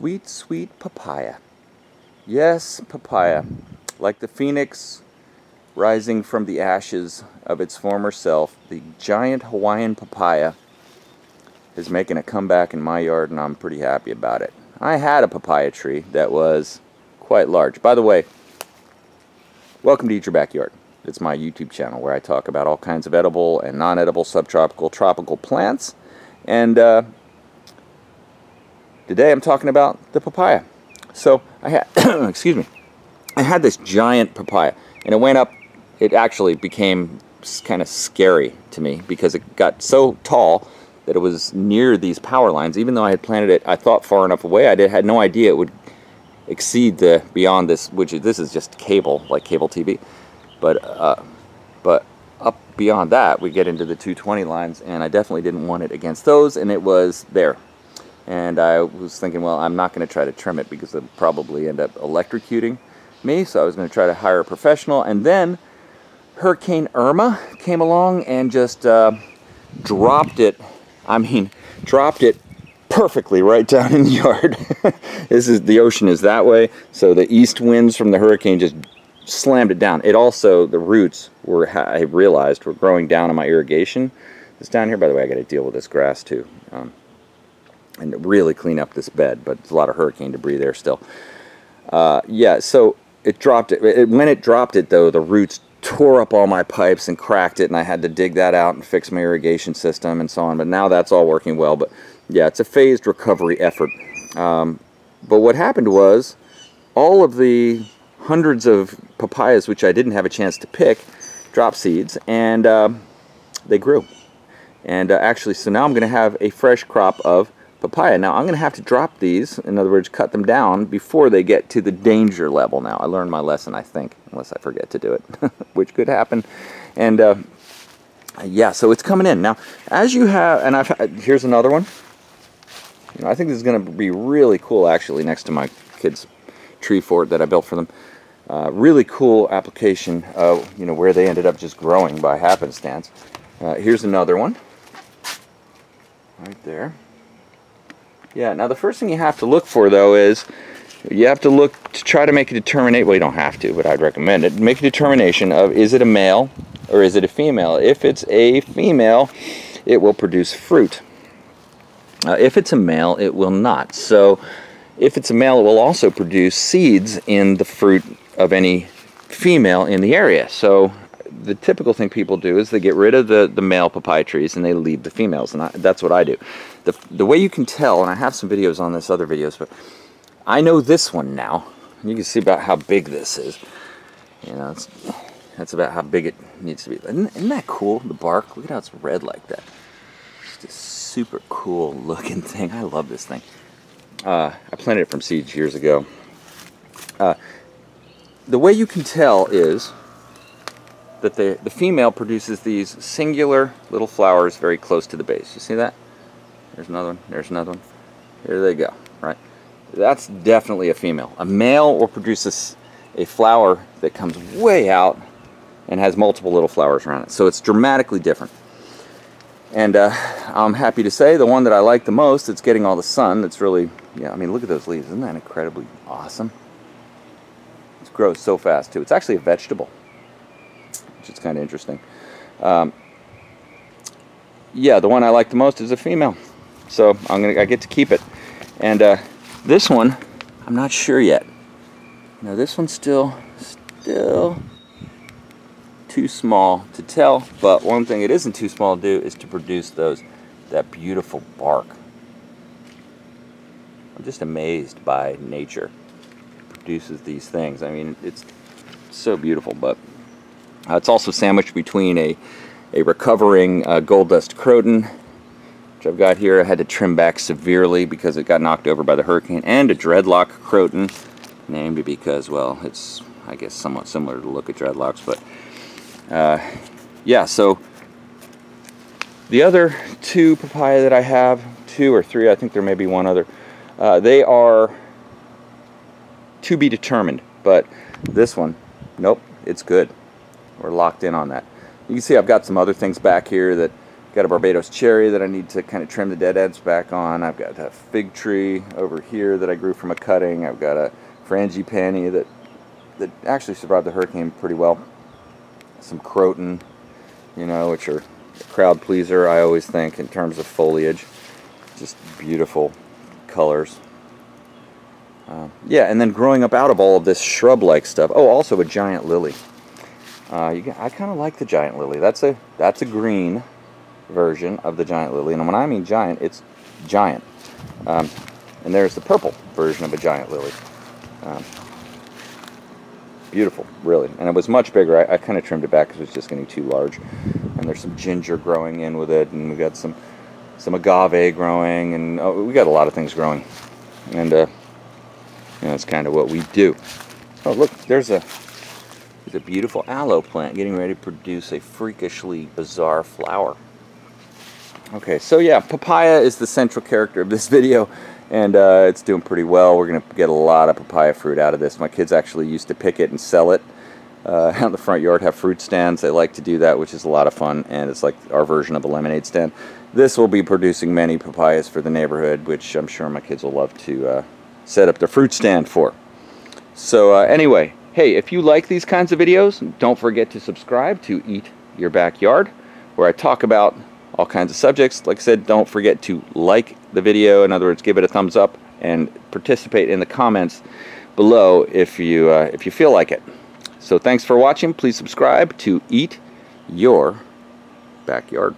Sweet, sweet papaya. Yes, papaya. Like the phoenix rising from the ashes of its former self, the giant Hawaiian papaya is making a comeback in my yard, and I'm pretty happy about it. I had a papaya tree that was quite large. By the way, welcome to Eat Your Backyard. It's my YouTube channel where I talk about all kinds of edible and non-edible, subtropical, tropical plants. And today I'm talking about the papaya. So I had, excuse me, I had this giant papaya, and it went up. It actually became kind of scary to me because it got so tall that it was near these power lines. Even though I had planted it, I thought far enough away, I had no idea it would exceed the beyond this, which this is just cable, like cable TV. But up beyond that, we get into the 220 lines, and I definitely didn't want it against those, and it was there. And I was thinking, well, I'm not going to try to trim it because it'll probably end up electrocuting me, so I was going to try to hire a professional. And then Hurricane Irma came along and just dropped it. I mean, dropped it perfectly right down in the yard. The ocean is that way, so the east winds from the hurricane just slammed it down. It also, the roots were, I realized, were growing down on my irrigation. It's down here, by the way. I got to deal with this grass too, and really clean up this bed. But there's a lot of hurricane debris there still. Yeah, so it dropped it. When it dropped it, though, the roots tore up all my pipes and cracked it, and I had to dig that out and fix my irrigation system and so on. But now that's all working well. But yeah, it's a phased recovery effort. But what happened was all of the hundreds of papayas, which I didn't have a chance to pick, dropped seeds, and they grew. And actually, so now I'm going to have a fresh crop of papaya. Now I'm going to have to drop these, in other words, cut them down before they get to the danger level. Now I learned my lesson, I think, unless I forget to do it, which could happen. And yeah, so it's coming in now. As you have, and here's another one. You know, I think this is going to be really cool, actually, next to my kids' tree fort that I built for them. Really cool application of, you know, where they ended up just growing by happenstance. Here's another one right there. Yeah, now the first thing you have to look for, though, is you have to look to try to make a determination. Well, you don't have to, but I'd recommend it. Make a determination of, is it a male or is it a female? If it's a female, it will produce fruit. If it's a male, it will not. So if it's a male, it will also produce seeds in the fruit of any female in the area. So the typical thing people do is they get rid of the male papaya trees and they leave the females, and that's what I do. The way you can tell, and I have some videos on this, other videos, but I know this one now. You can see about how big this is. You know, that's about how big it needs to be. Isn't that cool, the bark? Look at how it's red like that. Just a super cool looking thing. I love this thing. I planted it from seeds years ago. The way you can tell is that the female produces these singular little flowers very close to the base. You see that? There's another one. There's another one. Here they go. Right? That's definitely a female. A male will produce a flower that comes way out and has multiple little flowers around it. So it's dramatically different. And I'm happy to say the one that I like the most, it's getting all the sun. It's really, yeah, I mean, look at those leaves. Isn't that incredibly awesome? It grows so fast, too. It's actually a vegetable, which is kind of interesting. Yeah, the one I like the most is a female. So I get to keep it. And this one, I'm not sure yet. Now this one's still too small to tell, but one thing it isn't too small to do is to produce that beautiful bark. I'm just amazed by nature. It produces these things. I mean, it's so beautiful, but it's also sandwiched between a recovering gold dust croton, which I've got here. I had to trim back severely because it got knocked over by the hurricane, and a dreadlock croton, named because, well, it's, I guess, somewhat similar to the look of dreadlocks, but yeah, so the other two papaya that I have, 2 or 3, I think there may be one other, they are to be determined, but this one, nope, it's good. We're locked in on that. You can see I've got some other things back here that Got a Barbados cherry that I need to kind of trim the dead ends back on. I've got a fig tree over here that I grew from a cutting. I've got a frangipani that actually survived the hurricane pretty well. Some croton, you know, which are a crowd pleaser, I always think, in terms of foliage. Just beautiful colors. Yeah, and then growing up out of all of this shrub-like stuff. Oh, also a giant lily. I kind of like the giant lily. That's a green version of the giant lily, and when I mean giant, it's giant. And there's the purple version of a giant lily. Beautiful, really. And it was much bigger. I kind of trimmed it back because it was just getting too large. And there's some ginger growing in with it, and we got some agave growing, and we got a lot of things growing. And you know, that's kind of what we do. Oh, look, there's a beautiful aloe plant getting ready to produce a freakishly bizarre flower. Okay, so yeah, papaya is the central character of this video, and it's doing pretty well. We're going to get a lot of papaya fruit out of this. My kids actually used to pick it and sell it out in the front yard, have fruit stands. They like to do that, which is a lot of fun, and it's like our version of a lemonade stand. This will be producing many papayas for the neighborhood, which I'm sure my kids will love to set up their fruit stand for. So anyway, hey, if you like these kinds of videos, don't forget to subscribe to Eat Your Backyard, where I talk about all kinds of subjects. Like I said, don't forget to like the video. In other words, give it a thumbs up and participate in the comments below if you feel like it. So thanks for watching. Please subscribe to Eat Your Backyard.